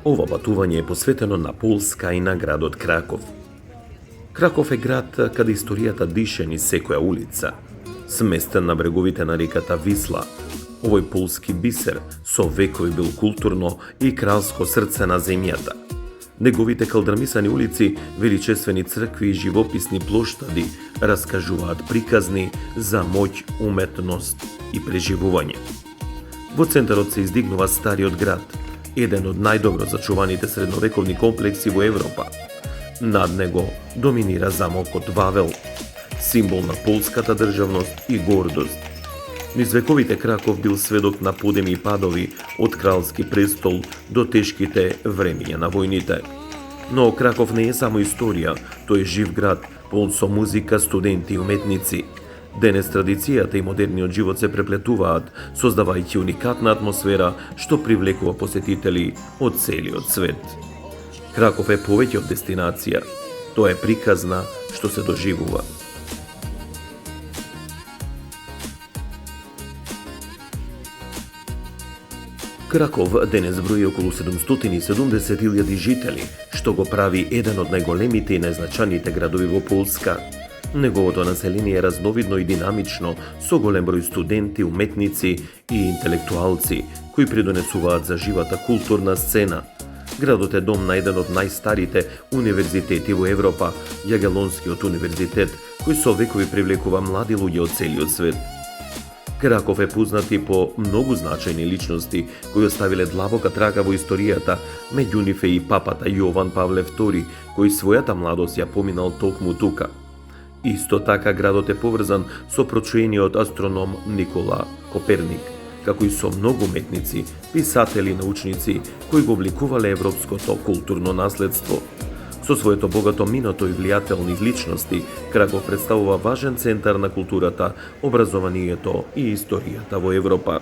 Ова патување е посветено на Полска и на градот Краков. Краков е град каде историјата дише низ секоја улица, сместен на бреговите на реката Висла. Овој полски бисер со векови бил културно и кралско срце на земјата. Неговите калдрамисани улици, величествени цркви и живописни плоштади раскажуваат приказни за моќ, уметност и преживување. Во центарот се издигнува стариот град, еден од најдобро зачуваните средновековни комплекси во Европа. Над него доминира замокот Вавел, символ на полската државност и гордост. Низ вековите Краков бил сведок на подеми и падови од кралски престол до тешките времиња на војните. Но Краков не е само историја, тој е жив град, полн со музика, студенти и уметници. Денес традицијата и модерниот живот се преплетуваат, создавајќи уникатна атмосфера што привлекува посетители од целиот свет. Краков е повеќе од дестинација, тоа е приказна што се доживува. Краков денес брои околу 770.000 жители, што го прави еден од најголемите и најзначајните градови во Полска. Неговото население е разновидно и динамично, со голем број студенти, уметници и интелектуалци, кои придонесуваат за живата културна сцена. Градот е дом на еден од најстарите универзитети во Европа, Јагелонскиот универзитет, кој со векови привлекува млади луѓе од целиот свет. Краков е познат и по многу значајни личности кои оставиле длабока трага во историјата, меѓу нив е и папата Јован Павле II, кој својата младост ја поминал токму тука. Исто така градот е поврзан со прочуениот астроном Никола Коперник, како и со многу уметници, писатели и научници кои го обликувале европското културно наследство. Со своето богато минато и влијателни личности, Краков представува важен центар на културата, образованието и историјата во Европа.